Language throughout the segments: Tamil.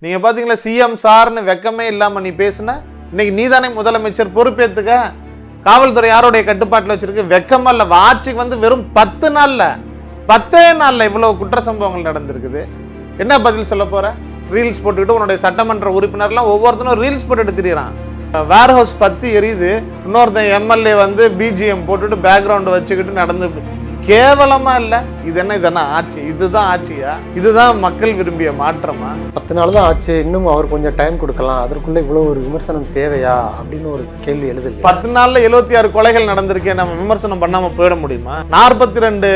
நீங்க பாத்தீங்களா சிஎம் சார்னு வெக்கமே இல்லாம நீ பேசுன. இன்னைக்கு நீதானே முதலமைச்சர், பொறுப்பேத்துக்க. காவல்துறை யாருடைய கட்டுப்பாட்டில் வச்சிருக்கு? வெக்கமா இல்ல? ஆட்சிக்கு வந்து வெறும் 10 நாள்ல 10 நாள்ல இவ்வளவு குற்ற சம்பவங்கள் நடந்திருக்குது. என்ன பதில் சொல்ல போற? ரீல்ஸ் போட்டுக்கிட்டு உன்னுடைய சட்டமன்ற உறுப்பினர்லாம் ஒவ்வொருத்தனும் ரீல்ஸ் போட்டுட்டு திரியிறான். வேர் ஹவுஸ் பத்தி எரியுது, இன்னொருத்தன் எம்எல்ஏ வந்து பிஜிஎம் போட்டுட்டு பேக்ரவுண்ட் வச்சுக்கிட்டு நடந்து. கேவலமா இல்ல? இதென்ன ஆட்சி? இதுதான் ஆட்சியா? இதுதான் மக்கள் விரும்பிய மாற்றமா? 10 நாள் தான் ஆச்சு, இன்னும் அவர் கொஞ்சம் டைம் கொடுக்கலாம், அதற்குள்ள இவ்வளவு ஒரு விமர்சனம் தேவையா அப்படின்னு ஒரு கேள்வி எழுது. 10 நாள்ல 76 கொலைகள் நடந்திருக்கே, நம்ம விமர்சனம் பண்ணாம போயிட முடியுமா? 42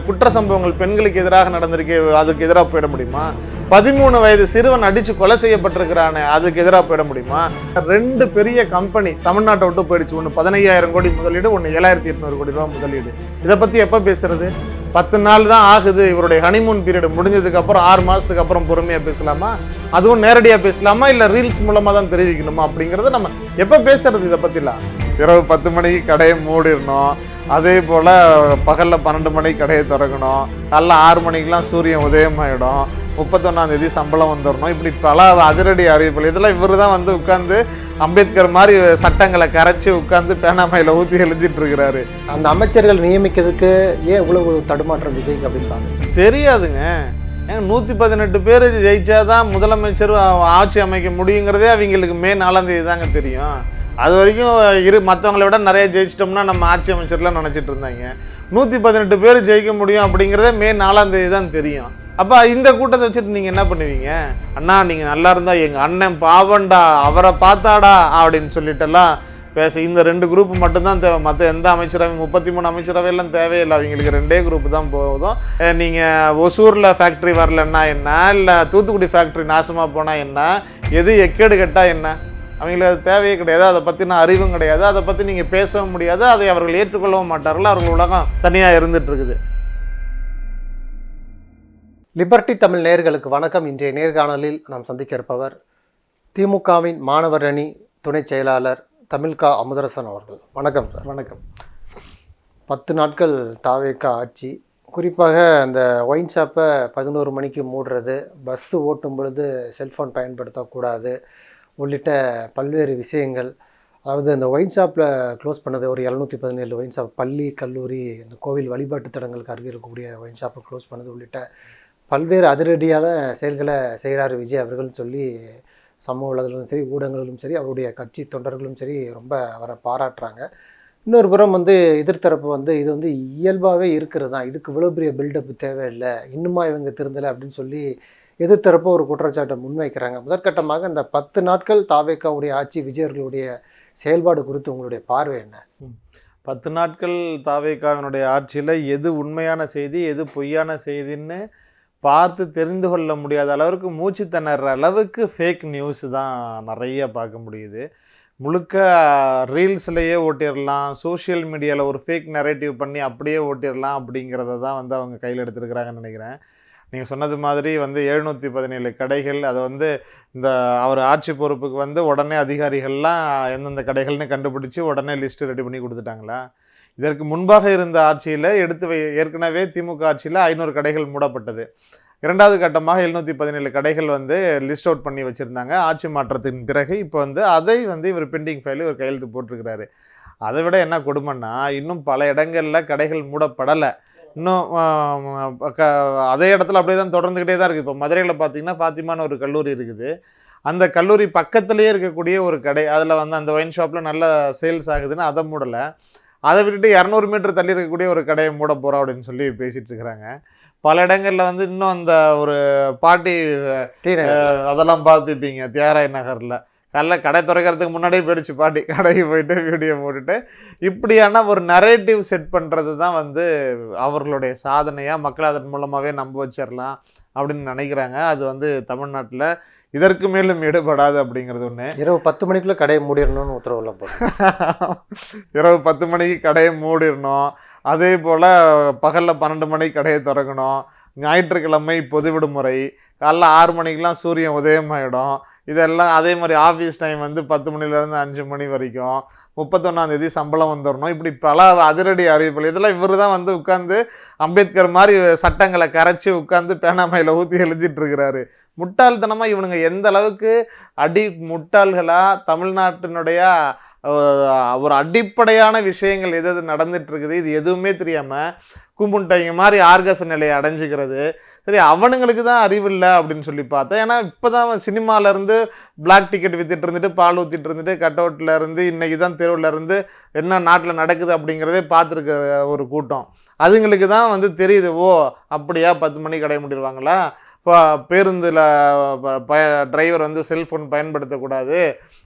குற்ற சம்பவங்கள் பெண்களுக்கு எதிராக நடந்திருக்கே, அதுக்கு எதிராக போயிட முடியுமா? 13 வயது சிறுவன் அடிச்சு கொலை செய்யப்பட்டிருக்கிறானே, அதுக்கு எதிராக போயிட முடியுமா? 2 பெரிய கம்பெனி தமிழ்நாட்டை விட்டு போயிடுச்சு. ஒன்று 15,000 கோடி முதலீடு, ஒன்று 7,800 கோடி ரூபாய் முதலீடு. இதை பத்தி எப்ப பேசுறது? 10 நாள் தான் ஆகுது. இவருடைய ஹனிமூன் பீரியட் முடிஞ்சதுக்கு அப்புறம் 6 மாசத்துக்கு அப்புறம் பொறுமையா பேசலாமா? அதுவும் நேரடியா பேசலாமா, இல்ல ரீல்ஸ் மூலமா தான் தெரிவிக்கணுமா அப்படிங்கறத நம்ம எப்ப பேசுறது? இதை பத்திலாம் இரவு 10 மணிக்கு கடையை மூடிடணும், அதே போல பகல்ல 12 மணிக்கு கடையை திறக்கணும், காலைல 6 மணிக்கெல்லாம் சூரியன் உதயமாயிடும், 31ஆம் தேதி சம்பளம் வந்துடணும், இப்படி பல அதிரடி அறிவிப்புகள். இதெல்லாம் இவரு தான் வந்து உட்கார்ந்து அம்பேத்கர் மாதிரி சட்டங்களை கரைச்சி உட்கார்ந்து பேனாமையில ஊத்தி எழுதிட்டு இருக்கிறாரு. அந்த அமைச்சர்கள் நியமிக்கிறதுக்கு ஏன் இவ்வளவு தடுமாற்றம் விஜய்க்கு அப்படின்னு தெரியாதுங்க. 118 பேர் ஜெயிச்சாதான் முதலமைச்சர் ஆட்சி அமைக்க முடியுங்கிறதே அவங்களுக்கு மே 4ஆம் தேதி தாங்க தெரியும். அது வரைக்கும் மற்றவங்களை விட நிறைய ஜெயிச்சிட்டோம்னா நம்ம ஆட்சி அமைச்சர்லாம் நினச்சிட்டு இருந்தாங்க. 118 பேர் ஜெயிக்க முடியும் அப்படிங்கிறதே மே 4ஆம் தேதி தான் தெரியும். அப்போ இந்த கூட்டத்தை வச்சுட்டு நீங்கள் என்ன பண்ணுவீங்க? அண்ணா நீங்கள் நல்லா இருந்தா எங்கள் அண்ணன் பாவண்டா, அவரை பார்த்தாடா அப்படின்னு சொல்லிட்டெல்லாம் பேச இந்த 2 குரூப் மட்டும்தான் தேவை. மற்ற எந்த அமைச்சரவை 33 அமைச்சரவையெல்லாம் தேவையில்லை. அவங்களுக்கு 2 குரூப் தான் போதும். நீங்கள் ஒசூரில் ஃபேக்ட்ரி வரலன்னா என்ன, இல்லை தூத்துக்குடி ஃபேக்ட்ரி நாசமாக போனால் என்ன, எது எக்கேடு கெட்டால் என்ன, அவங்களுக்கு அது தேவையே கிடையாது. அதை பற்றின அறிவும் கிடையாது, அதை பற்றி நீங்கள் பேசவும் முடியாது, அதை அவர்கள் ஏற்றுக்கொள்ளவும் மாட்டார்கள். அவர்கள் உலகம் தனியாக இருந்துட்டு இருக்குது. லிபர்டி தமிழ் நேயர்களுக்கு வணக்கம். இன்றைய நேர்காணலில் நாம் சந்திக்க இருப்பவர் திமுகவின் மாணவர் அணி துணை செயலாளர் தமிழ்கா அமுதரசன் அவர்கள். வணக்கம் சார். வணக்கம். 10 நாட்கள் தாவேக்கா ஆட்சி, குறிப்பாக அந்த ஒயின் ஷாப்பை 11 மணிக்கு மூடுறது, பஸ்ஸு ஓட்டும் பொழுது செல்ஃபோன் பயன்படுத்தக்கூடாது உள்ளிட்ட பல்வேறு விஷயங்கள். அதாவது அந்த ஒயின் ஷாப்பில் க்ளோஸ் பண்ணது ஒரு 717 ஒயின் ஷாப், பள்ளி கல்லூரி இந்த கோவில் வழிபாட்டு தடங்களுக்கு அருகே இருக்கக்கூடிய ஒயின் ஷாப்பை க்ளோஸ் பண்ணது உள்ளிட்ட பல்வேறு அதிரடியான செயல்களை செய்கிறார் விஜய் அவர்கள்னு சொல்லி சமூக வலைதளங்களும் சரி, ஊடகங்களிலும் சரி, அவருடைய கட்சி தொண்டர்களும் சரி ரொம்ப அவரை பாராட்டுறாங்க. இன்னொரு புறம் வந்து எதிர்த்தரப்பு வந்து இது வந்து இயல்பாகவே இருக்கிறது தான், இதுக்கு இவ்வளோ பெரிய பில்டப் தேவையில்லை, இன்னுமா இவங்க திருந்தலை அப்படின்னு சொல்லி எதிர்த்தரப்பு ஒரு குற்றச்சாட்டை முன்வைக்கிறாங்க. முதற்கட்டமாக இந்த 10 நாட்கள் தாவேக்காவுடைய ஆட்சி, விஜயர்களுடைய செயல்பாடு குறித்து உங்களுடைய பார்வை என்ன? 10 நாட்கள் தாவேக்காவினுடைய ஆட்சியில் எது உண்மையான செய்தி, எது பொய்யான செய்தின்னு பார்த்து தெரிந்து கொள்ள முடியாத அளவுக்கு, மூச்சு திணற அளவுக்கு ஃபேக் நியூஸ் தான் நிறைய பார்க்க முடியுது. முழுக்க ரீல்ஸ்லேயே ஓட்டிடலாம், சோஷியல் மீடியாவில் ஒரு ஃபேக் நரேட்டிவ் பண்ணி அப்படியே ஓட்டிடலாம் அப்படிங்கிறத தான் வந்து அவங்க கையில் எடுத்துருக்கிறாங்கன்னு நினைக்கிறேன். நீங்கள் சொன்னது மாதிரி வந்து 717 கடைகள், அதை வந்து இந்த அவர் ஆட்சி பொறுப்புக்கு வந்து உடனே அதிகாரிகள்லாம் எந்தெந்த கடைகள்னு கண்டுபிடிச்சி உடனே லிஸ்ட்டு ரெடி பண்ணி கொடுத்துட்டாங்களா? இதற்கு முன்பாக இருந்த ஆட்சியில் ஏற்கனவே திமுக ஆட்சியில் 500 கடைகள் மூடப்பட்டது. 2வது கட்டமாக 717 கடைகள் வந்து லிஸ்ட் அவுட் பண்ணி வச்சுருந்தாங்க. ஆட்சி மாற்றத்தின் பிறகு இப்போ வந்து அதை வந்து இவர் பெண்டிங் ஃபைல் ஒரு கையெழுத்து போட்டிருக்கிறாரு. அதை விட என்ன கொடுமைன்னா, இன்னும் பல இடங்களில் கடைகள் மூடப்படலை. இன்னும் அதே இடத்துல அப்படியே தான் தொடர்ந்துக்கிட்டே தான் இருக்குது. இப்போ மதுரையில் பார்த்தீங்கன்னா ஃபாத்திமான்னு ஒரு கல்லூரி இருக்குது. அந்த கல்லூரி பக்கத்துலேயே இருக்கக்கூடிய ஒரு கடை, அதில் வந்து அந்த ஒயின் ஷாப்பில் நல்ல சேல்ஸ் ஆகுதுன்னு அதை மூடலை. அதை விட்டுட்டு 200 மீட்டர் தள்ளி இருக்கக்கூடிய ஒரு கடையை மூட போகிறோம் அப்படின்னு சொல்லி பேசிகிட்டு இருக்கிறாங்க. பல இடங்களில் வந்து இன்னும் அந்த ஒரு பாட்டி அதெல்லாம் பார்த்துப்பீங்க தியாகராய நகரில், காலைல கடை திறக்கிறதுக்கு முன்னாடியே போயிடுச்சு பாட்டி, கடைக்கு போயிட்டு வீடியோ போட்டுட்டு, இப்படியான ஒரு நரேட்டிவ் செட் பண்ணுறது தான் வந்து அவர்களுடைய சாதனையாக மக்கள் அதன் மூலமாகவே நம்ப வச்சிடலாம் அப்படின்னு நினைக்கிறாங்க. அது வந்து தமிழ்நாட்டில் இதற்கு மேலும் ஈடுபடாது அப்படிங்கிறது ஒன்று. இரவு 10 மணிக்குள்ளே கடையை மூடிடணும்னு உத்தரவுல போடுறோம். இரவு 10 மணிக்கு கடையை மூடிடணும், அதே போல் பகலில் 12 மணிக்கு கடையை திறக்கணும், ஞாயிற்றுக்கிழமை பொது விடுமுறை, காலைல 6 மணிக்கெலாம் சூரியன் உதயமாயிடும், இதெல்லாம் அதே மாதிரி ஆஃபீஸ் டைம் வந்து 10 மணிலேருந்து 5 மணி வரைக்கும், 31ஆம் தேதி சம்பளம் வந்துடணும், இப்படி பல அதிரடி அறிவிப்புகள். இதெல்லாம் இவர் தான் வந்து உட்காந்து அம்பேத்கர் மாதிரி சட்டங்களை கரைச்சி உட்காந்து பேனாமையில் ஊற்றி எழுதிட்டு இருக்கிறாரு. முட்டாள்தனமாக இவனுங்க எந்த அளவுக்கு முட்டாள்களாக தமிழ்நாட்டினுடைய ஒரு அடிப்படையான விஷயங்கள் எது எது நடந்துட்டு இருக்குது இது எதுவுமே தெரியாமல் கும்புண்டைங்க மாதிரி ஆர்கச நிலையை அடைஞ்சிக்கிறது. சரி, அவனுங்களுக்கு தான் அறிவு இல்லை அப்படின்னு சொல்லி பார்த்தேன். ஏன்னா இப்போ தான் சினிமாவிலேருந்து பிளாக் டிக்கெட் வித்துட்டு இருந்துட்டு பால் ஊற்றிட்டு இருந்துட்டு கட் அவுட்டில் இருந்து இன்றைக்கி தான் தெருவில் இருந்து என்ன நாட்டில் நடக்குது அப்படிங்கிறதே பார்த்துருக்க ஒரு கூட்டம். அதுங்களுக்கு தான் வந்து தெரியுது, ஓ அப்படியா 10 மணிக்கு கடை முடிடுவாங்களா, இப்போ பேருந்தில் டிரைவர் வந்து செல்ஃபோன் பயன்படுத்தக்கூடாது,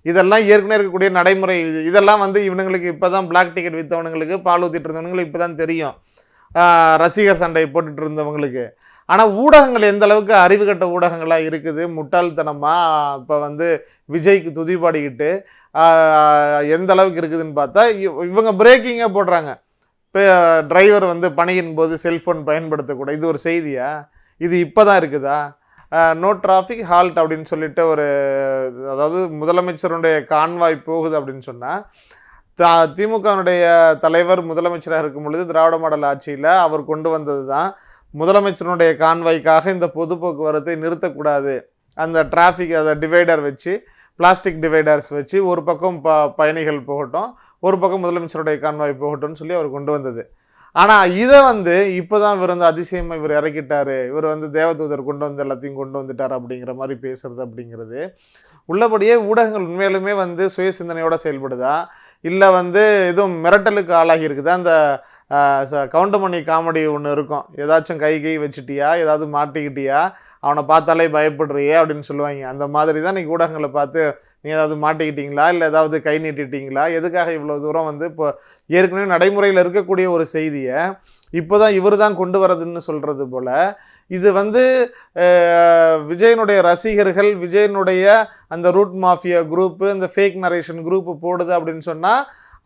இதெல்லாம் ஏற்கனவே இருக்கக்கூடிய நடைமுறை. இதெல்லாம் வந்து இவனுங்களுக்கு இப்போ தான் பிளாக் டிக்கெட் விற்றவனுங்களுக்கு பால் ஊற்றிட்டு இருந்தவனுங்களுக்கு இப்போ தான் தெரியும், ரசிகர் சண்டை போட்டுட்டு இருந்தவங்களுக்கு. ஆனால் ஊடகங்கள் எந்த அளவுக்கு அறிவு கட்ட ஊடகங்களாக இருக்குது, முட்டாள்தனமாக இப்போ வந்து விஜய்க்கு துதிபாடிக்கிட்டு எந்த அளவுக்கு இருக்குதுன்னு பார்த்தா இவங்க பிரேக்கிங்காக போடுறாங்க. இப்போ டிரைவர் வந்து பணியின் போது செல்ஃபோன் பயன்படுத்தக்கூடாது, இது ஒரு செய்தியா? இது இப்போ தான் இருக்குதா? நோ டிராஃபிக் ஹால்ட் அப்படின்னு சொல்லிட்டு ஒரு, அதாவது முதலமைச்சருடைய கான்வாய் போகுது அப்படின்னு சொன்னால், திமுகனுடைய தலைவர் முதலமைச்சராக இருக்கும் பொழுது திராவிட மாடல் ஆட்சியில் அவர் கொண்டு வந்தது தான் முதலமைச்சருடைய கான்வாய்க்காக இந்த பொது போக்குவரத்தை நிறுத்தக்கூடாது, அந்த டிராஃபிக் அதை டிவைடர் வச்சு பிளாஸ்டிக் டிவைடர்ஸ் வச்சு ஒரு பக்கம் பயணிகள் போகட்டும், ஒரு பக்கம் முதலமைச்சருடைய கான்வாய் போகட்டும்னு சொல்லி அவர் கொண்டு வந்தது. ஆனால் இதை வந்து இப்போ தான் இவர் வந்து அதிசயமாக இவர் இறக்கிட்டாரு, இவர் வந்து தேவதூதர் கொண்டு வந்து எல்லாத்தையும் கொண்டு வந்துட்டார் அப்படிங்கிற மாதிரி பேசுறது அப்படிங்கிறது உள்ளபடியே ஊடகங்கள் உண்மையிலுமே வந்து சுய சிந்தனையோடு செயல்படுதா, இல்லை வந்து எதுவும் மிரட்டலுக்கு ஆளாகி இருக்குதா? அந்த கவுண்டமணி காமெடி ஒன்று இருக்கும், ஏதாச்சும் கை வச்சுட்டியா, ஏதாவது மாட்டிக்கிட்டியா, அவனை பார்த்தாலே பயப்படுறியே அப்படின்னு சொல்லுவாங்க. அந்த மாதிரி தான் இன்றைக்கி ஊடகங்களை பார்த்து நீ ஏதாவது மாட்டிக்கிட்டீங்களா, இல்லை ஏதாவது கை நீட்டிட்டீங்களா, எதுக்காக இவ்வளோ தூரம் வந்து இப்போ ஏற்கனவே நடைமுறையில் இருக்கக்கூடிய ஒரு செய்தியை இப்போ தான் இவர் தான் கொண்டு வரதுன்னு சொல்கிறது போல். இது வந்து விஜயனுடைய ரசிகர்கள், விஜயனுடைய அந்த ரூட் மாஃபியா குரூப்பு, இந்த ஃபேக் நரேஷன் குரூப்பு போடுது அப்படின்னு சொன்னால்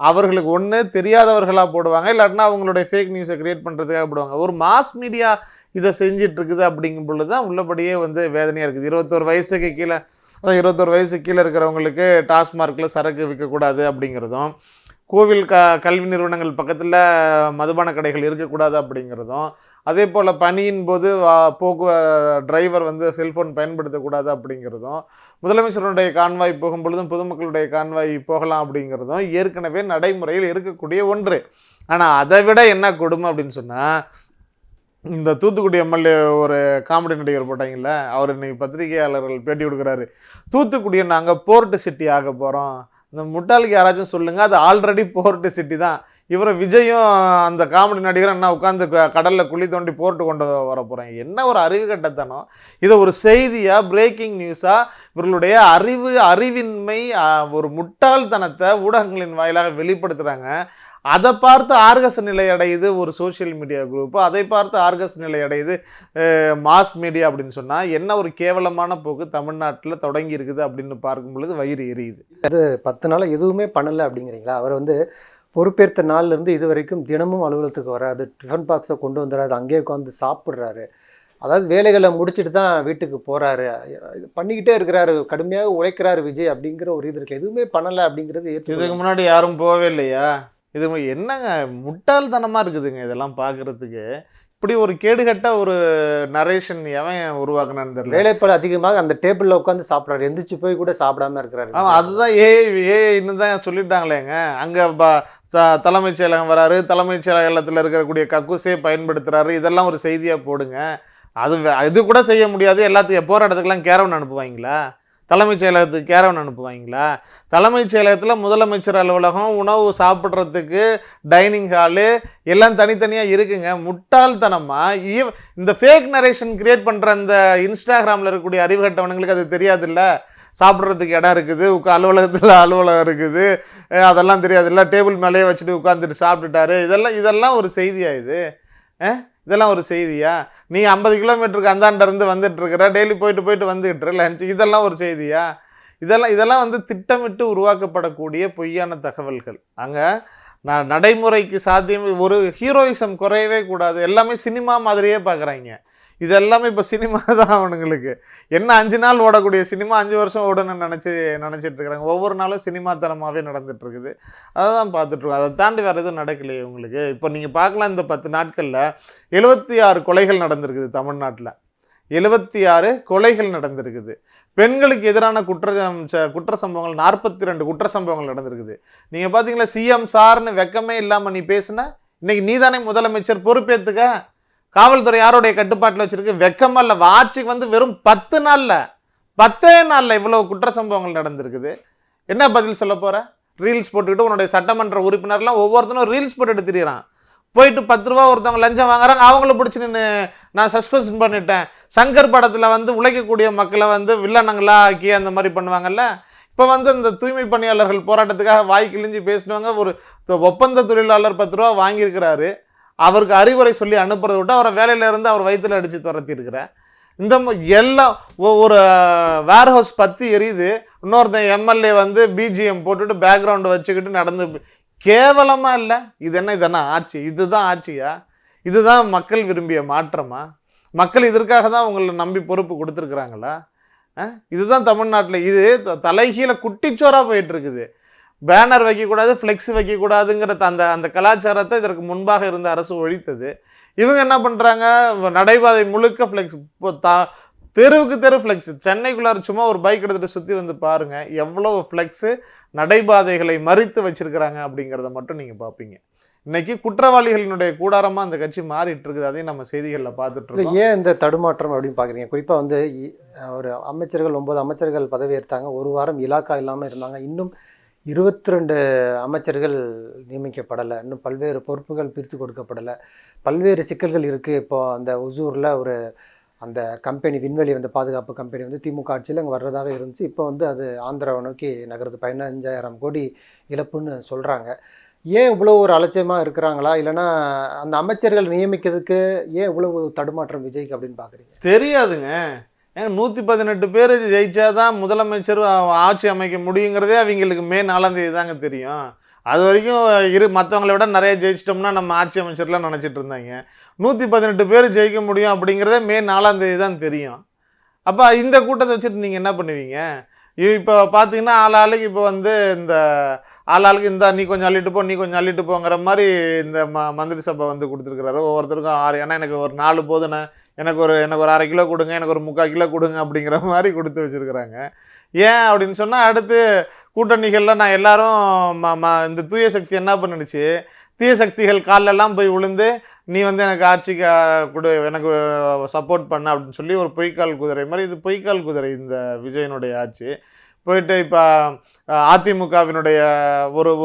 அவர்களுக்கு ஒன்று தெரியாதவர்களாக போடுவாங்க, இல்லாட்டினா அவங்களுடைய ஃபேக் நியூஸை கிரியேட் பண்ணுறதுக்காக போடுவாங்க. ஒரு மாஸ் மீடியா இதை செஞ்சிட்டு இருக்குது அப்படிங்கும் பொழுது தான் உள்ளபடியே வந்து வேதனையாக இருக்குது. 21 வயசுக்கு கீழே, அதான் 21 வயசுக்கு கீழே இருக்கிறவங்களுக்கு டாஸ்மார்க்கில் சரக்கு விற்கக்கூடாது அப்படிங்கிறதும், கோவில் கல்வி நிறுவனங்கள் பக்கத்தில் மதுபான கடைகள் இருக்கக்கூடாது அப்படிங்கிறதும், அதே போல் பணியின் போது டிரைவர் வந்து செல்ஃபோன் பயன்படுத்தக்கூடாது அப்படிங்கிறதும், முதலமைச்சருடைய கான்வாய் போகும் பொழுதும் பொதுமக்களுடைய கான்வாய் போகலாம் அப்படிங்கிறதும் ஏற்கனவே நடைமுறையில் இருக்கக்கூடிய ஒன்று. ஆனால் அதை விட என்ன கொடுமை அப்படின்னு சொன்னால், இந்த தூத்துக்குடி எம்எல்ஏ ஒரு காமெடி நடிகர் போட்டாங்கல்ல, அவர் இன்னைக்கு பத்திரிகையாளர்கள் பேட்டி கொடுக்குறாரு, தூத்துக்குடியை நாங்கள் போர்ட்டு சிட்டி ஆக போகிறோம். இந்த முட்டாளுக்கு யாராச்சும் சொல்லுங்கள், அது ஆல்ரெடி போர்ட்டு சிட்டி தான். இவரை விஜயும் அந்த காமெடி நடிகர் என்ன உட்காந்து கடலில் குழி தோண்டி போர்ட்டு கொண்டு வர போகிறாங்க. என்ன ஒரு அறிவு கட்டத்தனம்! இதை ஒரு செய்தியாக, பிரேக்கிங் நியூஸாக இவர்களுடைய அறிவின்மை, ஒரு முட்டாள்தனத்தை ஊடகங்களின் வாயிலாக வெளிப்படுத்துகிறாங்க. அதை பார்த்து ஆர்கஸ் நிலை அடையுது ஒரு சோஷியல் மீடியா குரூப்பு, அதை பார்த்து ஆர்கஸ் நிலை அடையுது மாஸ் மீடியா அப்படின்னு சொன்னால் என்ன ஒரு கேவலமான போக்கு தமிழ்நாட்டில் தொடங்கி இருக்குது அப்படின்னு பார்க்கும் பொழுது வயிறு எரியுது. அது 10 நாள் எதுவுமே பண்ணலை அப்படிங்கிறீங்களா? அவர் வந்து பொறுப்பேற்ற நாள்லேருந்து இது வரைக்கும் தினமும் அலுவலகத்துக்கு வராது, டிஃபன் பாக்ஸை கொண்டு வந்துடுறாரு, அங்கேயே உட்காந்து சாப்பிட்றாரு, அதாவது வேலைகளை முடிச்சுட்டு தான் வீட்டுக்கு போகிறாரு, பண்ணிக்கிட்டே இருக்கிறாரு, கடுமையாக உழைக்கிறாரு விஜய் அப்படிங்கிற ஒரு இது இருக்குது. எதுவுமே பண்ணலை அப்படிங்கிறது இதுக்கு முன்னாடி யாரும் போகவே இல்லையா? இது என்னங்க முட்டாள்தனமாக இருக்குதுங்க இதெல்லாம் பார்க்குறதுக்கு. இப்படி ஒரு கேடுகட்ட ஒரு நரேஷன் எவன் உருவாக்குனான்னு தெரியல. வேலைப்பட அதிகமாக அந்த டேபிளில் உட்காந்து சாப்பிட்றாரு, எந்திரிச்சு போய் கூட சாப்பிடாம இருக்கிறாரு. அதுதான் ஏஐன்னு தான் சொல்லிட்டாங்களேங்க. அங்கே தலைமைச் செயலகம் வராரு, தலைமைச் செயலகத்தில் இருக்கக்கூடிய கக்கூசே பயன்படுத்துகிறாரு, இதெல்லாம் ஒரு செய்தியாக போடுங்க. இது கூட செய்ய முடியாது, எல்லாத்துக்கும் போகிற இடத்துக்குலாம் கேரவன் அனுப்புவாங்களா? தலைமைச் செயலகத்துக்கு கேரவன் அனுப்புவாங்களா? தலைமைச் செயலகத்தில் முதலமைச்சர் அலுவலகம், உணவு சாப்பிட்றதுக்கு டைனிங் ஹாலு எல்லாம் தனித்தனியாக இருக்குங்க. முட்டாள்தனமாக இந்த ஃபேக் நரேஷன் கிரியேட் பண்ணுற அந்த இன்ஸ்டாகிராமில் இருக்கக்கூடிய அறிவுகட்டவனுங்களுக்கு அது தெரியாதுல்ல. சாப்பிட்றதுக்கு இடம் இருக்குது, அலுவலகத்தில் அலுவலகம் இருக்குது, அதெல்லாம் தெரியாதுல்ல. டேபிள் மேலேயே வச்சுட்டு உட்காந்துட்டு சாப்பிட்டுட்டாரு, இதெல்லாம் ஒரு செய்தியா? இதெல்லாம் ஒரு செய்தியா? நீ 50 கிலோமீட்டருக்கு அந்தாண்டிருந்து வந்துட்டு இருக்கிற, டெய்லி போயிட்டு வந்துகிட்டு லஞ்ச், இதெல்லாம் ஒரு செய்தியா? இதெல்லாம் வந்து திட்டமிட்டு உருவாக்கப்படக்கூடிய பொய்யான தகவல்கள். அங்கே நடைமுறைக்கு சாத்தியம். ஒரு ஹீரோயிசம் குறையவே கூடாது. எல்லாமே சினிமா மாதிரியே பார்க்குறாங்க. இது எல்லாமே இப்போ சினிமா தான் அவனுங்களுக்கு. என்ன 5 நாள் ஓடக்கூடிய சினிமா 5 வருஷம் ஓடணும்னு நினச்சிட்டு இருக்கிறாங்க. ஒவ்வொரு நாளும் சினிமாத்தனமாகவே நடந்துட்டு இருக்குது. அதை தான் பார்த்துட்ருக்கோம். அதை தாண்டி வேறு எதுவும் நடக்கலையே உங்களுக்கு. இப்போ நீங்கள் பார்க்கலாம், இந்த 10 நாட்களில் 76 கொலைகள் நடந்திருக்குது தமிழ்நாட்டில். 76 கொலைகள் நடந்திருக்குது. பெண்களுக்கு எதிரான குற்ற சம்பவங்கள் 42 குற்ற சம்பவங்கள் நடந்திருக்குது. நீங்கள் பார்த்தீங்களா, சிஎம் சார்னு வெக்கமே இல்லாமல் நீ பேசுன. இன்னைக்கு நீதானே முதலமைச்சர், பொறுப்பேற்றுக்க. காவல்துறை யாருடைய கட்டுப்பாட்டில் வச்சிருக்கு? வெக்கமா இல்லை? ஆட்சிக்கு வந்து வெறும் 10 நாளில் இவ்வளோ குற்ற சம்பவங்கள் நடந்திருக்குது. என்ன பதில் சொல்ல போற? ரீல்ஸ் போட்டுக்கிட்டு உன்னுடைய சட்டமன்ற உறுப்பினர்லாம் ஒவ்வொருத்தனும் ரீல்ஸ் போட்டுட்டு திரியிறான். போயிட்டு 10 ரூபா ஒருத்தவங்க லஞ்சம் வாங்குறாங்க, அவங்கள பிடிச்சி நான் சஸ்பென்ஷன் பண்ணிட்டேன். சங்கர் படத்தில் வந்து உழைக்கக்கூடிய மக்களை வந்து வில்லனங்களா ஆக்கி அந்த மாதிரி பண்ணுவாங்கல்ல. இப்போ வந்து இந்த தூய்மை பணியாளர்கள் போராட்டத்துக்காக வாய் கிழிஞ்சு பேசினவங்க, ஒரு ஒப்பந்த தொழிலாளர் 10 ரூபா வாங்கியிருக்கிறாரு, அவருக்கு அறிவுரை சொல்லி அனுப்புறதை விட்டு அவரை வேலையிலேருந்து அவர் வயிற்றில் அடித்து துரத்தி இருக்கிறேன். இந்த எல்லாம் ஒரு வேர்ஹவுஸ் 10 எரியுது, இன்னொருத்தன் எம்எல்ஏ வந்து பிஜிஎம் போட்டுட்டு பேக்ரவுண்டு வச்சுக்கிட்டு நடந்து. கேவலமா இல்லை? இதென்ன ஆட்சி? இதுதான் ஆட்சியா? இதுதான் மக்கள் விரும்பிய மாற்றமா? மக்கள் இதற்காக தான் உங்களை நம்பி பொறுப்பு கொடுத்துருக்குறாங்களா? இதுதான் தமிழ்நாட்டில் இது தலைகீழ குட்டிச்சோராக போயிட்டு இருக்குது. பேனர் வைக்கக்கூடாது, ஃப்ளெக்ஸ் வைக்கக்கூடாதுங்கிற அந்த கலாச்சாரத்தை இதற்கு முன்பாக இருந்த அரசு ஒழித்தது. இவங்க என்ன பண்ணுறாங்க, நடைபாதை முழுக்க ஃப்ளெக்ஸ், தெருவுக்கு தெரு ஃப்ளெக்ஸ். சென்னைக்குள்ளார சும்மா ஒரு பைக் எடுத்துகிட்டு சுற்றி வந்து பாருங்கள், எவ்வளோ ஃப்ளெக்ஸு நடைபாதைகளை மறித்து வச்சிருக்கிறாங்க அப்படிங்கிறத மட்டும் நீங்கள் பார்ப்பீங்க. இன்னைக்கு குற்றவாளிகளினுடைய கூடாரமாக அந்த கட்சி மாறிட்டு இருக்குது. அதையும் நம்ம செய்திகளில் பார்த்துட்டு இருக்கோம். ஏன் இந்த தடுமாற்றம் அப்படின்னு பார்க்குறீங்க? குறிப்பாக வந்து ஒரு அமைச்சர்கள் 9 அமைச்சர்கள் பதவி ஏற்றாங்க, ஒரு வாரம் இலாக்கா இல்லாமல் இருந்தாங்க. இன்னும் 22 அமைச்சர்கள் நியமிக்கப்படலை, இன்னும் பல்வேறு பொறுப்புகள் பிரித்து கொடுக்கப்படலை, பல்வேறு சிக்கல்கள் இருக்குது. இப்போ அந்த ஒசூரில் அந்த கம்பெனி, விண்வெளி வந்து பாதுகாப்பு கம்பெனி வந்து திமுக ஆட்சியில் அங்கே வர்றதாக இருந்துச்சு. இப்போ வந்து அது ஆந்திராவை நோக்கி நகருது. 15,000 கோடி இழப்புன்னு சொல்கிறாங்க. ஏன் இவ்வளோ ஒரு அலட்சியமாக இருக்கிறாங்களா, இல்லைன்னா அந்த அமைச்சர்கள் நியமிக்கிறதுக்கு ஏன் இவ்வளவு தடுமாற்றம் விஜய்க்கு அப்படின்னு பார்க்குறீங்க? தெரியாதுங்க. 118 பேர் ஜெயிச்சாதான் முதலமைச்சர் ஆட்சி அமைக்க முடியுங்கிறதே அவங்களுக்கு மே 4ஆம் தேதி தாங்க தெரியும். அது வரைக்கும் மற்றவங்களை விட நிறைய ஜெயிச்சிட்டோம்னா நம்ம ஆட்சி அமைச்சர்லாம் நினச்சிட்டு இருந்தாங்க. 118 பேர் ஜெயிக்க முடியும் அப்படிங்கிறதே மே 4ஆம் தேதி தான் தெரியும். அப்போ இந்த கூட்டத்தை வச்சுட்டு நீங்கள் என்ன பண்ணுவீங்க? இப்போ பார்த்தீங்கன்னா ஆளாளுக்கு இப்போ வந்து இந்த ஆளாளுக்கு இந்த நீ கொஞ்சம் அள்ளிட்டு போ, நீ கொஞ்சம் அள்ளிட்டு போங்கிற மாதிரி இந்த மந்திரி சபை வந்து கொடுத்துருக்குறாரு. ஒவ்வொருத்தருக்கும் 6, ஏன்னா எனக்கு ஒரு 4 போதுண்ணே, எனக்கு ஒரு 1/2 கிலோ கொடுங்க, எனக்கு ஒரு 3/4 கிலோ கொடுங்க அப்படிங்கிற மாதிரி கொடுத்து வச்சுருக்குறாங்க. ஏன் அப்படின்னு சொன்னால், அடுத்து கூட்டணிகளில் நான் எல்லாரும் இந்த தூய சக்தி என்ன பண்ணிடுச்சு, தீய சக்திகள் காலெல்லாம் போய் விழுந்து நீ வந்து எனக்கு ஆட்சிக்கு கொடு, எனக்கு சப்போர்ட் பண்ண அப்படின்னு சொல்லி ஒரு பொய்க்கால் குதிரை மாதிரி. இது பொய்க்கால் குதிரை இந்த விஜயனுடைய ஆட்சி. போயிட்டு இப்போ அதிமுகவினுடைய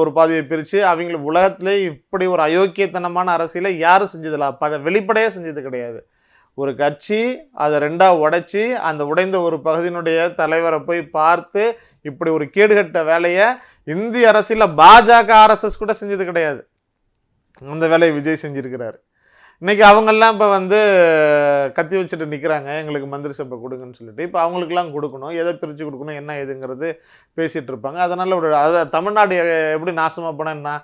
ஒரு பாதியை பிரித்து அவங்கள உலகத்திலே இப்படி ஒரு அயோக்கியத்தனமான அரசியலை யாரும் செஞ்சதில்ல, வெளிப்படையாக செஞ்சது கிடையாது. ஒரு கட்சி அதை 2ஆக உடைச்சி அந்த உடைந்த ஒரு பகுதியினுடைய தலைவரை போய் பார்த்து இப்படி ஒரு கேடுகட்ட வேலையை இந்திய அரசியலில் பாஜக RSS கூட செஞ்சது கிடையாது. அந்த வேலையை விஜய் செஞ்சுருக்கிறாரு. இன்றைக்கி அவங்கெல்லாம் இப்போ வந்து கத்தி வச்சுட்டு நிற்கிறாங்க, எங்களுக்கு மந்திரி சபை கொடுங்கன்னு சொல்லிட்டு. இப்போ அவங்களுக்கெல்லாம் கொடுக்கணும், எதை பிரித்து கொடுக்கணும், என்ன ஏதுங்கிறது பேசிகிட்டு இருப்பாங்க. அதனால் அதை தமிழ்நாடு எப்படி நாசமாக போனேன்னா,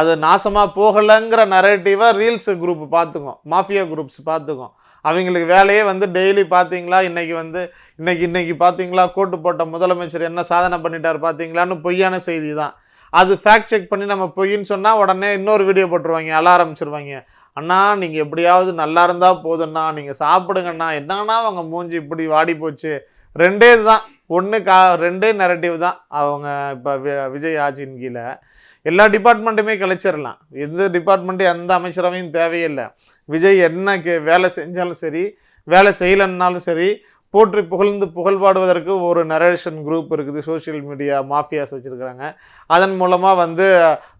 அது நாசமாக போகலைங்கிற நரேட்டிவாக ரீல்ஸ் குரூப் பார்த்துக்கும், மாஃபியா குரூப்ஸ் பார்த்துக்கும். அவங்களுக்கு வேலையே வந்து டெய்லி பார்த்தீங்களா, இன்னைக்கு பார்த்தீங்களா, கோட்டு போட்ட முதலமைச்சர் என்ன சாதனை பண்ணிட்டார் பார்த்தீங்களான்னு பொய்யான செய்தி தான். அது ஃபேக்ட் செக் பண்ணி நம்ம பொய்ன்னு சொன்னால் உடனே இன்னொரு வீடியோ போட்டுருவாங்க, அழ ஆரம்பிச்சிருவாங்க. அண்ணா நீங்கள் எப்படியாவது நல்லா இருந்தால் போதுண்ணா, நீங்கள் சாப்பிடுங்கண்ணா, என்னன்னா அவங்க மூஞ்சி இப்படி வாடி போச்சு. 2 இதுதான், 2 நெரட்டிவ் தான். அவங்க இப்போ விஜய் ஆட்சியின் கீழே எல்லா டிபார்ட்மெண்ட்டுமே கலைச்சிடலாம். எந்த டிபார்ட்மெண்ட்டு எந்த அமைச்சரவையும் தேவையில்லை. விஜய் என்ன வேலை செஞ்சாலும் சரி, வேலை செய்யலைன்னாலும் சரி, போற்றி புகழ்ந்து புகழ்பாடுவதற்கு ஒரு நரேஷன் குரூப் இருக்குது, சோஷியல் மீடியா மாஃபியாஸ் வச்சுருக்கிறாங்க. அதன் மூலமாக வந்து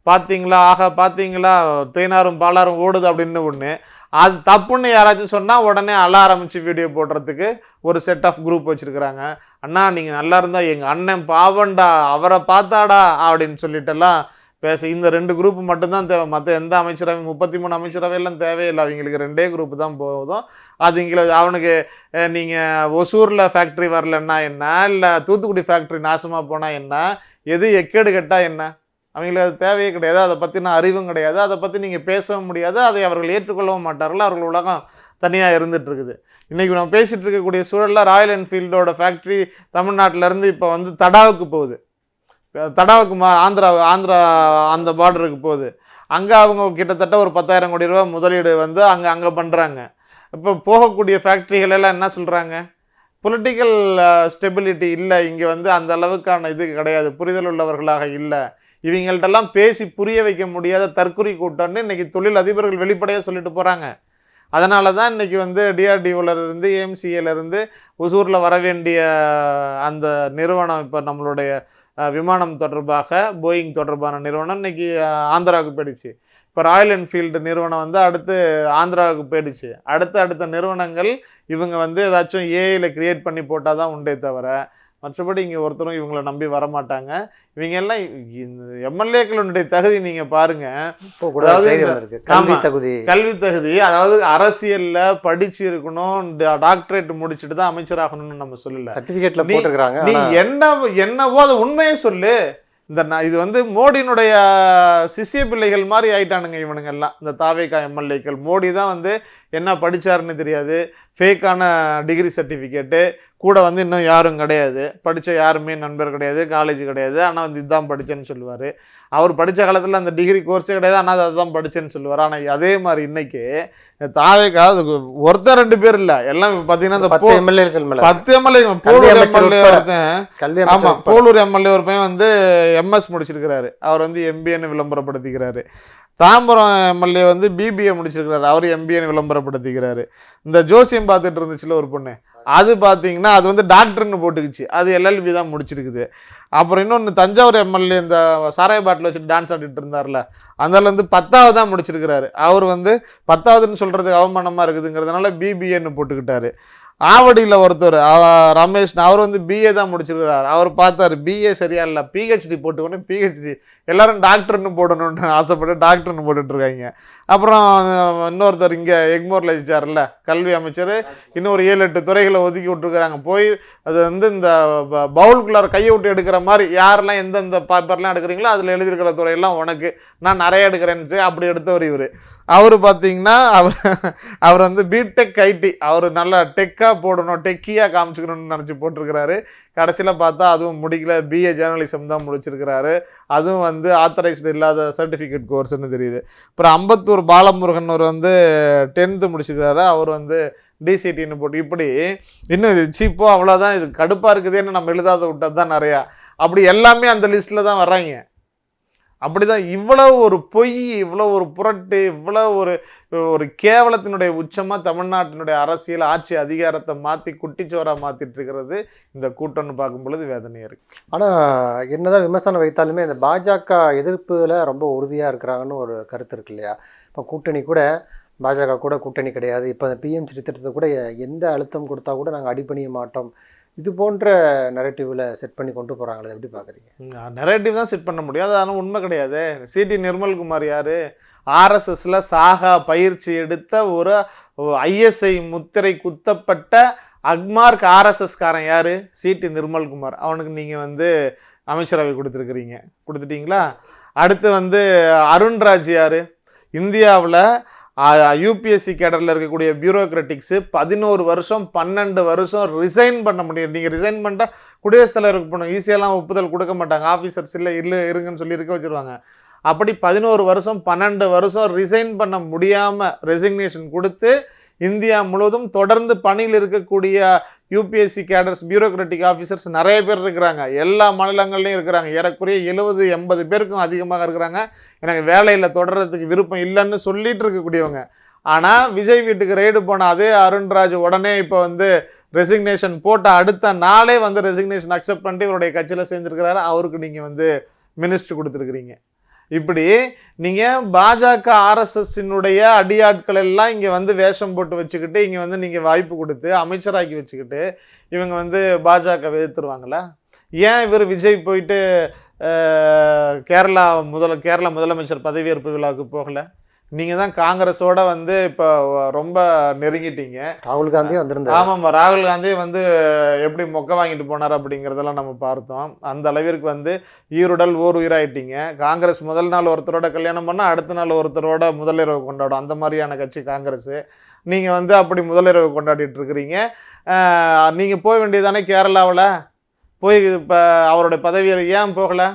பார்த்தீங்களா தேனாரும் பாலாரும் ஓடுது அப்படின்னு ஒன்று, அது தப்புன்னு யாராச்சும் சொன்னால் உடனே அழ ஆரம்பித்து வீடியோ போடுறதுக்கு ஒரு செட் ஆஃப் குரூப் வச்சுருக்கிறாங்க. அண்ணா நீங்கள் நல்லா இருந்தால் எங்கள் அண்ணன் பாவண்டா, அவரை பார்த்தாடா அப்படின்னு சொல்லிட்டெல்லாம் பேச. இந்த 2 குரூப் மட்டும்தான் தேவை. மற்ற எந்த அமைச்சரவை 33 அமைச்சரவையெல்லாம் தேவையில்லை. அவங்களுக்கு 2 குரூப் தான் போதும். அது அவனுக்கு நீங்கள் ஒசூரில் ஃபேக்ட்ரி வரலன்னா என்ன, இல்லை தூத்துக்குடி ஃபேக்ட்ரி நாசமாக போனால் என்ன, எது எக்கேடு கெட்டால் என்ன? அவங்களுக்கு அது தேவையே கிடையாது, அதை பற்றின அறிவும் கிடையாது, அதை பற்றி நீங்கள் பேசவும் முடியாது, அதை அவர்கள் ஏற்றுக்கொள்ளவும் மாட்டார்கள். அவர்கள் உலகம் தனியாக இருந்துட்டு இருக்குது. இன்றைக்கி நம்ம பேசிகிட்டு இருக்கக்கூடிய சூழலில் ராயல் என்ஃபீல்டோட ஃபேக்ட்ரி தமிழ்நாட்டிலேருந்து இப்போ வந்து தடாவுக்கு போகுது. தடாவுக்கு ஆந்திரா அந்த பார்டருக்கு போகுது. அங்கே அவங்க கிட்டத்தட்ட ஒரு 10,000 கோடி ரூபா முதலீடு வந்து அங்கே பண்ணுறாங்க. இப்போ போகக்கூடிய ஃபேக்ட்ரிகள் எல்லாம் என்ன சொல்கிறாங்க, பொலிட்டிக்கல் ஸ்டெபிலிட்டி இல்லை, இங்கே வந்து அந்த அளவுக்கான இது கிடையாது, புரிதல் உள்ளவர்களாக இல்லை, இவங்கள்ட்டெல்லாம் பேசி புரிய வைக்க முடியாத தற்குறி கூட்டம்னு இன்றைக்கி தொழில் அதிபர்கள் வெளிப்படையாக சொல்லிட்டு போகிறாங்க. அதனால தான் இன்றைக்கி வந்து டிஆர்டிஓலேருந்து ஏஎம்சிஏலேருந்து ஒசூரில் வர வேண்டிய அந்த நிறுவனம், இப்போ நம்மளுடைய விமானம் தொடர்பாக போயிங் தொடர்பான நிறுவனம் இன்றைக்கி ஆந்திராவுக்கு போயிடுச்சு. இப்போ ராயல் என்ஃபீல்டு நிறுவனம் வந்து அடுத்து ஆந்திராவுக்கு போயிடுச்சு. அடுத்த நிறுவனங்கள் இவங்க வந்து ஏதாச்சும் ஏஐயில் கிரியேட் பண்ணி போட்டால் தான் உண்டே தவிர மற்றபடி இங்கே ஒருத்தரும் இவங்களை நம்பி வரமாட்டாங்க. இவங்க எல்லாம் இந்த எம்எல்ஏக்களுடைய தகுதி நீங்கள் பாருங்கள், கல்வி தகுதி, அதாவது அரசியலில் படிச்சு இருக்கணும், டாக்டரேட் முடிச்சுட்டு தான் அமைச்சராகணும்னு நம்ம சொல்லல, சர்டிஃபிகேட்ல போட்டுக்கிறாங்க. நீ என்னவோ அதை உண்மையே சொல்லு. இது வந்து மோடியினுடைய சிசிய பிள்ளைகள் மாதிரி ஆயிட்டானுங்க இவனுங்க எல்லாம், இந்த தாவேகா எம்எல்ஏக்கள். மோடி தான் வந்து என்ன படித்தாருன்னு தெரியாது, ஃபேக்கான டிகிரி சர்டிஃபிகேட்டு கூட வந்து இன்னும் யாரும் கிடையாது, படித்த யாருமே நண்பர் கிடையாது, காலேஜ் கிடையாது, ஆனால் வந்து இதுதான் படித்தேன்னு சொல்லுவார். அவர் படித்த காலத்தில் அந்த டிகிரி கோர்ஸே கிடையாது, ஆனால் அதுதான் படித்தேன்னு சொல்லுவார். ஆனால் அதே மாதிரி இன்னைக்கு தாவேகா ஒருத்தர் 2 பேர் இல்லை, எல்லாம் பார்த்தீங்கன்னா இந்த 10 எம்எல்ஏ போலூர் எம்எல்ஏ ஒருத்தன், ஆமாம் போலூர் எம்எல்ஏ ஒரு பையன் வந்து எம்எஸ் முடிச்சிருக்கிறாரு, அவர் வந்து எம்பிஏன்னு விளம்பரப்படுத்திக்கிறாரு. தாம்பரம் எம்எல்ஏ வந்து பிபிஏ முடிச்சிருக்கிறாரு, அவர் எம்பிஏன்னு விளம்பரப்படுத்திக்கிறாரு. இந்த ஜோசியம் பார்த்துட்டு இருந்துச்சுல ஒரு பொண்ணு, அது பார்த்தீங்கன்னா அது வந்து டாக்டர்னு போட்டுக்குச்சு, அது எல்எல்பி தான் முடிச்சிருக்குது. அப்புறம் இன்னொன்று தஞ்சாவூர் எம்எல்ஏ இந்த சாராய பாட்டில் வச்சுட்டு டான்ஸ் ஆடிட்டு இருந்தார்ல, அதில் வந்து 10வது தான் முடிச்சிருக்கிறாரு. அவர் வந்து 10வதுன்னு சொல்கிறதுக்கு அவமானமாக இருக்குதுங்கிறதுனால பிபிஏன்னு போட்டுக்கிட்டாரு. ஆவடியில் ஒருத்தர் ரமேஷ், அவர் வந்து பிஏ தான் முடிச்சிருக்கிறார். அவர் பார்த்தாரு பிஏ சரியா இல்லை, பிஹெச்டி போட்டுக்கணும், பிஹெச்டி எல்லாரும் டாக்டர்னு போடணும்னு ஆசைப்பட்டு டாக்டர்னு போட்டுட்ருக்காங்க. அப்புறம் இன்னொருத்தர் இங்கே எக்மோரில் வச்சார்ல கல்வி அமைச்சர், இன்னும் ஒரு 7-8 துறைகளை ஒதுக்கி விட்டுருக்குறாங்க. போய் அது வந்து இந்த பவுலுக்குள்ளார கையை விட்டு எடுக்கிற மாதிரி, யாரெல்லாம் எந்தெந்த பேப்பர்லாம் எடுக்கிறீங்களோ அதில் எழுதியிருக்கிற துறையெல்லாம் உனக்கு, நான் நிறைய எடுக்கிறேன்னு அப்படி எடுத்தவர் இவர். அவர் பார்த்தீங்கன்னா அவர் வந்து பிடெக் ஐடி, அவர் நல்லா டெக்காக போடணும், டெக்கியாக காமிச்சுக்கணும்னு நினச்சி போட்டிருக்கிறாரு. கடைசியில் பார்த்தா அதுவும் முடிக்கல, பிஏ ஜேர்னலிசம் தான் முடிச்சிருக்கிறாரு, அதுவும் வந்து ஆத்தரைஸ்டு இல்லாத சர்டிஃபிகேட் கோர்ஸ்ன்னு தெரியுது. அப்புறம் அம்பத்தூர் பாலமுருகன் ஒரு வந்து 10th முடிச்சிருக்கிறாரு, அவர் வந்து டிசிடின்னு போட்டு, இப்படி இன்னும் இது சீப்போ அவ்வளோதான், இது கடுப்பாக இருக்குதுன்னு நம்ம எழுதாத விட்டது தான் நிறையா. அப்படி எல்லாமே அந்த லிஸ்ட்டில் தான் வர்றாங்க. அப்படிதான் இவ்வளோ ஒரு பொய், இவ்வளோ ஒரு புரட்டு, இவ்வளோ ஒரு கேவலத்தினுடைய உச்சமாக தமிழ்நாட்டினுடைய அரசியல் ஆட்சி அதிகாரத்தை மாற்றி குட்டிச்சோராக மாற்றிட்டு இருக்கிறது இந்த கூட்டம்னு பார்க்கும் பொழுது வேதனையாக இருக்குது. ஆனால் என்னதான் விமர்சனம் வைத்தாலுமே இந்த பாஜக எதிர்ப்பில் ரொம்ப உறுதியாக இருக்கிறாங்கன்னு ஒரு கருத்து இருக்கு இல்லையா? இப்போ கூட்டணி கூட பாஜக கூட கூட்டணி கிடையாது, இப்போ அந்த பிஎம்சி திட்டத்தை கூட எந்த அழுத்தம் கொடுத்தா கூட நாங்கள் அடிபணிய மாட்டோம், இது போன்ற நரேட்டிவில் செட் பண்ணி கொண்டு போகிறாங்களே, எப்படி பார்க்குறீங்க? நரேட்டிவ் தான் செட் பண்ண முடியாது, ஆனால் உண்மை கிடையாது. சிடி நிர்மல்குமார் யார்? ஆர்எஸ்எஸ்ல சாகா பயிற்சி எடுத்த ஒரு ஐஎஸ்ஐ முத்திரை குத்தப்பட்ட அக்மார்க் ஆர்எஸ்எஸ்காரன் யார்? சிடி நிர்மல்குமார். அவனுக்கு நீங்கள் வந்து அமைச்சரவை கொடுத்துட்டீங்களா? அடுத்து வந்து அருண்ராஜ் யார்? இந்தியாவில் யூபிஎஸ்சி கேடரில் இருக்கக்கூடிய பியூரோக்ராட்டிக்ஸு 11 வருஷம் 12 வருஷம் ரிசைன் பண்ண முடியும். நீங்கள் ரிசைன் பண்ணிட்டால் குடியரசுத் தலைவருக்கு போகணும், ஈஸியெல்லாம் ஒப்புதல் கொடுக்க மாட்டாங்க, ஆஃபீஸர்ஸ் இருங்கன்னு சொல்லி இருக்க வச்சுருவாங்க. அப்படி 11 வருஷம் 12 வருஷம் ரிசைன் பண்ண முடியாமல் ரெசிக்னேஷன் கொடுத்து இந்தியா முழுவதும் தொடர்ந்து பணியில் இருக்கக்கூடிய யூபிஎஸ்சி கேடர்ஸ் பியூரோக்ராட்டிக் ஆஃபீஸர்ஸ் நிறைய பேர் இருக்கிறாங்க, எல்லா மாநிலங்கள்லையும் இருக்கிறாங்க, ஏறக்குறைய 70-80 பேருக்கும் அதிகமாக இருக்கிறாங்க. எனக்கு வேலையில் தொடர்றதுக்கு விருப்பம் இல்லைன்னு சொல்லிட்டு இருக்கக்கூடியவங்க. ஆனால் விஜய் வீட்டுக்கு ரெய்டு போன அதே அருண்ராஜ் உடனே இப்போ வந்து ரெசிக்னேஷன் போட்ட அடுத்த நாளே வந்து ரெசிக்னேஷன் அக்செப்ட் பண்ணிட்டு இவருடைய கட்சியில் சேர்ந்துருக்கிறாரு. அவருக்கு நீங்கள் வந்து மினிஸ்டர் கொடுத்துருக்குறீங்க. இப்படி நீங்கள் பாஜக ஆர்எஸ்எஸ்னுடைய அடியாட்கள் எல்லாம் இங்கே வந்து வேஷம் போட்டு வச்சுக்கிட்டு இங்கே வந்து நீங்கள் வாய்ப்பு கொடுத்து அமைச்சராக்கி வச்சுக்கிட்டு இவங்க வந்து பாஜக எதிர்த்துருவாங்களா? ஏன் இவர் விஜய் போயிட்டு கேரளா முதலமைச்சர் பதவியேற்பு விழாவுக்கு போகலை? நீங்கள் தான் காங்கிரஸோட வந்து இப்போ ரொம்ப நெருங்கிட்டீங்க. ராகுல் காந்தியும் வந்திருந்தார். ஆமாம்மா, ராகுல் காந்தி வந்து எப்படி மொக்க வாங்கிட்டு போனார் அப்படிங்கிறதெல்லாம் நம்ம பார்த்தோம். அந்த அளவிற்கு வந்து ஈருடல் ஓர் உயிராயிட்டீங்க. காங்கிரஸ் முதல் நாள் ஒருத்தரோட கல்யாணம் பண்ணால் அடுத்த நாள் ஒருத்தரோட முதலிரவு கொண்டாடும், அந்த மாதிரியான கட்சி காங்கிரஸ். நீங்கள் வந்து அப்படி முதலிரவு கொண்டாடிட்டு இருக்கிறீங்க. நீங்கள் போக வேண்டியதானே கேரளாவில் போய் இப்போ அவருடைய பதவியை ஏன் போகலை?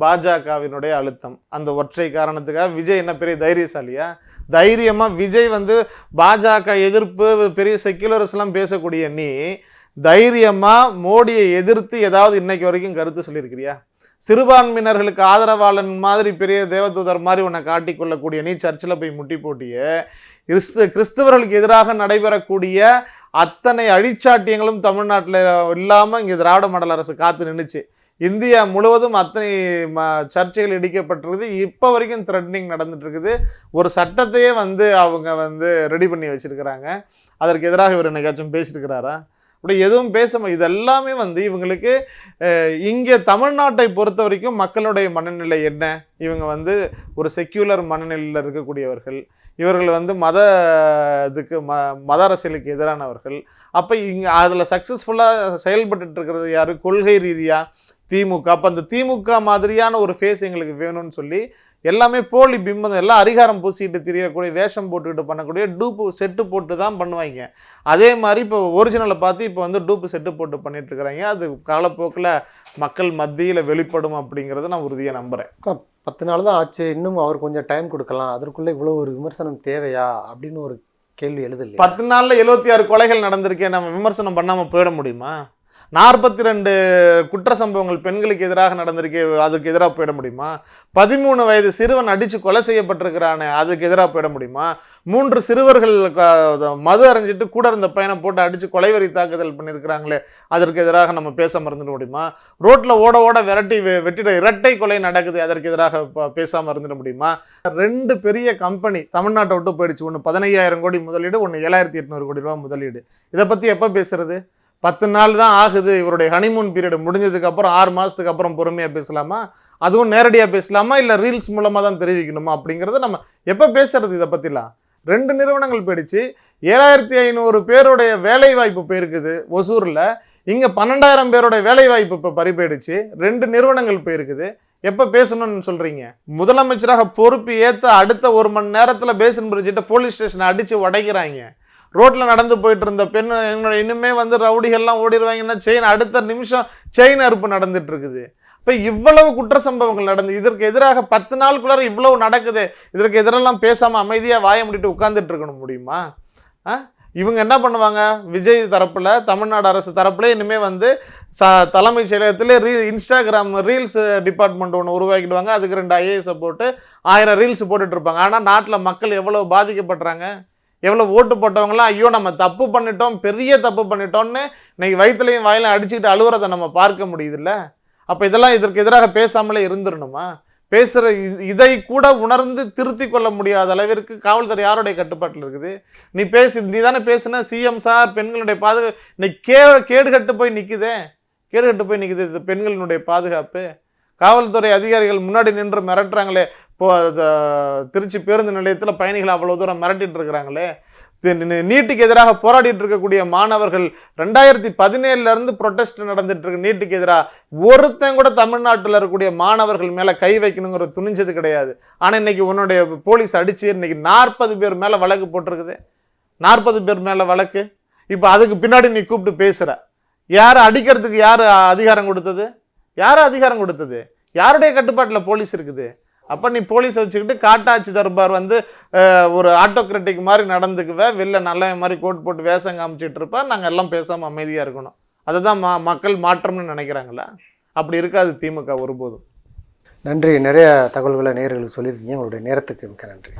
பாஜகவினுடைய அழுத்தம். அந்த ஒற்றை காரணத்துக்காக விஜய் என்ன பெரிய தைரியசாலியா? தைரியமாக விஜய் வந்து பாஜக எதிர்ப்பு பெரிய செக்யுலரிஸ்லாம் பேசக்கூடிய நீ தைரியமாக மோடியை எதிர்த்து ஏதாவது இன்னைக்கு வரைக்கும் கருத்து சொல்லியிருக்கிறியா? சிறுபான்மையினர்களுக்கு ஆதரவாளன் மாதிரி பெரிய தேவதூதர் மாதிரி உன்னை காட்டிக்கொள்ளக்கூடிய நீ சர்ச்சில் போய் முட்டி போட்டிய கிறிஸ்தவர்களுக்கு எதிராக நடைபெறக்கூடிய அத்தனை அழிச்சாட்டியங்களும் தமிழ்நாட்டில் இல்லாமல் இங்கே திராவிட மாடல் அரசு காத்து நின்றுச்சு. இந்தியா முழுவதும் அத்தனை சர்ச்சைகள் இடிக்கப்பட்டிருக்குது. இப்போ வரைக்கும் த்ரெட்னிங் நடந்துட்டு இருக்குது. ஒரு சட்டத்தையே வந்து அவங்க வந்து ரெடி பண்ணி வச்சிருக்கிறாங்க. அதற்கு எதிராக இவர் என்னைக்காச்சும் பேசியிருக்கிறாரா? அப்படி எதுவும் இதெல்லாமே வந்து இவங்களுக்கு இங்கே தமிழ்நாட்டை பொறுத்த வரைக்கும் மக்களுடைய மனநிலை என்ன? இவங்க வந்து ஒரு செக்யூலர் மனநிலையில் இருக்கக்கூடியவர்கள். இவர்கள் வந்து மத அரசியலுக்கு எதிரானவர்கள். அப்போ இங்கே அதில் சக்ஸஸ்ஃபுல்லாக செயல்பட்டு இருக்கிறது யார்? கொள்கை ரீதியாக திமுக. அப்போ அந்த திமுக மாதிரியான ஒரு ஃபேஸ் எங்களுக்கு வேணும்னு சொல்லி எல்லாமே போலி பிம்பம், எல்லாம் அதிகாரம் பூசிக்கிட்டு தெரியக்கூடிய வேஷம் போட்டுக்கிட்டு பண்ணக்கூடிய டூப்பு செட்டு போட்டு தான் பண்ணுவாங்க. அதே மாதிரி இப்போ ஒரிஜினலை பார்த்து இப்போ வந்து டூப்பு செட்டு போட்டு பண்ணிட்டு இருக்கிறாங்க. அது காலப்போக்கில் மக்கள் மத்தியில் வெளிப்படும் அப்படிங்கிறத நான் உறுதியாக நம்புகிறேன். 10 நாள் தான் ஆச்சு, இன்னும் அவர் கொஞ்சம் டைம் கொடுக்கலாம், அதற்குள்ளே இவ்வளோ ஒரு விமர்சனம் தேவையா அப்படின்னு ஒரு கேள்வி எழுதல. 10 நாளில் 76 கொலைகள் நடந்திருக்கேன், நம்ம விமர்சனம் பண்ணாமல் போயிட முடியுமா? 42 குற்ற சம்பவங்கள் பெண்களுக்கு எதிராக நடந்திருக்கு, அதுக்கு எதிராக போயிட முடியுமா? 13 வயது சிறுவன் அடித்து கொலை செய்யப்பட்டிருக்கிறானே, அதுக்கு எதிராக போயிட முடியுமா? 3 சிறுவர்கள் மது அரைஞ்சிட்டு கூட இருந்த பையனை போட்டு அடித்து கொலைவெறி தாக்குதல் பண்ணியிருக்கிறாங்களே, அதற்கு எதிராக நம்ம பேச மறந்துட முடியுமா? ரோட்டில் ஓட ஓட வெட்டிட இரட்டை கொலை நடக்குது, அதற்கு எதிராக பேசாமல் இருந்துட முடியுமா? 2 பெரிய கம்பெனி தமிழ்நாட்டை விட்டு போயிடுச்சு. ஒன்று 15,000 கோடி முதலீடு, ஒன்று 7,800 கோடி ரூபா முதலீடு. இதை பற்றி எப்போ பேசுறது? 10 நாள் தான் ஆகுது. இவருடைய ஹனிமூன் பீரியட் முடிஞ்சதுக்கு அப்புறம் 6 மாதத்துக்கு அப்புறம் பொறுமையாக பேசலாமா? அதுவும் நேரடியாக பேசலாமா, இல்லை ரீல்ஸ் மூலமாக தான் தெரிவிக்கணுமா அப்படிங்கிறத நம்ம எப்போ பேசுறது? இதை பற்றிலாம் 2 நிறுவனங்கள் போயிடுச்சு. 7,500 பேருடைய வேலை வாய்ப்பு போயிருக்குது ஒசூரில். இங்கே 12,000 பேருடைய வேலை வாய்ப்பு இப்போ பறி போயிடுச்சு. 2 நிறுவனங்கள் போயிருக்குது. எப்போ பேசணும்னு சொல்கிறீங்க? முதலமைச்சராக பொறுப்பு ஏற்ற அடுத்த 1 மணி நேரத்தில் பேசன் பிரிட்ஜிட்ட போலீஸ் ஸ்டேஷனை அடித்து உடைக்கிறாங்க. ரோட்டில் நடந்து போயிட்டு இருந்த பெண் இனிமே வந்து ரவுடிகள்லாம் ஓடிடுவாங்கன்னா அடுத்த நிமிஷம் செயின் அறுப்பு நடந்துட்டு இருக்குது. இப்போ இவ்வளவு குற்ற சம்பவங்கள் நடந்து இதற்கு எதிராக 10 நாளுக்குள்ளார இவ்வளவு நடக்குது. இதற்கு எதிரெல்லாம் பேசாமல் அமைதியாக வாய முடிட்டு உட்கார்ந்துட்டு இருக்கணும் முடியுமா? இவங்க என்ன பண்ணுவாங்க? விஜய் தரப்பில், தமிழ்நாடு அரசு தரப்புல இனிமேல் வந்து தலைமைச் செயலகத்திலே இன்ஸ்டாகிராம் ரீல்ஸ் டிபார்ட்மெண்ட் ஒன்று உருவாக்கிடுவாங்க. அதுக்கு 2 IAS போட்டு 1000 ரீல்ஸ் போட்டுட்டு இருப்பாங்க. ஆனால் நாட்டில் மக்கள் எவ்வளோ பாதிக்கப்படுறாங்க, எவ்வளோ ஓட்டு போட்டவங்களாம் ஐயோ நம்ம தப்பு பண்ணிட்டோம், பெரிய தப்பு பண்ணிட்டோம்னு இன்னைக்கு வயிற்றுலையும் வாயிலையும் அடிச்சுக்கிட்டு அழுகுறதை நம்ம பார்க்க முடியுதுல்ல. அப்போ இதற்கு எதிராக பேசாமலே இருந்துடணுமா? பேசுகிற இதை கூட உணர்ந்து திருத்தி கொள்ள முடியாத அளவிற்கு காவல்துறை யாருடைய கட்டுப்பாட்டில் இருக்குது? நீ தானே பேசுன சிஎம் சார் பெண்களுடைய பாதுகாப்பு இன்னைக்கு கேடுகட்டு போய் நிற்குது. இது பெண்களினுடைய பாதுகாப்பு. காவல்துறை அதிகாரிகள் முன்னாடி நின்று மிரட்டுறாங்களே. இப்போ திருச்சி பேருந்து நிலையத்தில் பயணிகள் அவ்வளோ தூரம் மிரட்டிட்டு இருக்கிறாங்களே. நீட்டுக்கு எதிராக போராடிட்டு இருக்கக்கூடிய மாணவர்கள் 2017 ப்ரொட்டஸ்ட் நடந்துட்டு இருக்கு நீட்டுக்கு எதிராக. ஒருத்தன் கூட தமிழ்நாட்டில் இருக்கக்கூடிய மாணவர்கள் மேலே கை வைக்கணுங்கிற துணிஞ்சது கிடையாது. ஆனால் இன்னைக்கு உன்னுடைய போலீஸ் அடிச்சு இன்னைக்கு 40 பேர் மேலே வழக்கு போட்டிருக்குது. 40 பேர் மேலே வழக்கு. இப்போ அதுக்கு பின்னாடி நீ கூப்பிட்டு பேசுகிற. யார் அடிக்கிறதுக்கு யார் அதிகாரம் கொடுத்தது? யாருடைய கட்டுப்பாட்டில் போலீஸ் இருக்குது? அப்போ நீ போலீஸை வச்சுக்கிட்டு காட்டாட்சி தர்பார் வந்து ஒரு ஆட்டோக்ராட்டிக் மாதிரி நடந்துக்குவேன், வெளில நல்ல மாதிரி கோட் போட்டு வேஷம் காமிச்சிட்டு இருப்பேன், நாங்கள் எல்லாம் பேசாமல் அமைதியாக இருக்கணும். அதை தான் மக்கள் மாற்றம்னு நினைக்கிறாங்களா? அப்படி இருக்காது திமுக ஒருபோதும். நன்றி. நிறைய தகவல்களை நேயர்களுக்கு சொல்லியிருக்கீங்க. உங்களுடைய நேரத்துக்கு மிக்க நன்றி.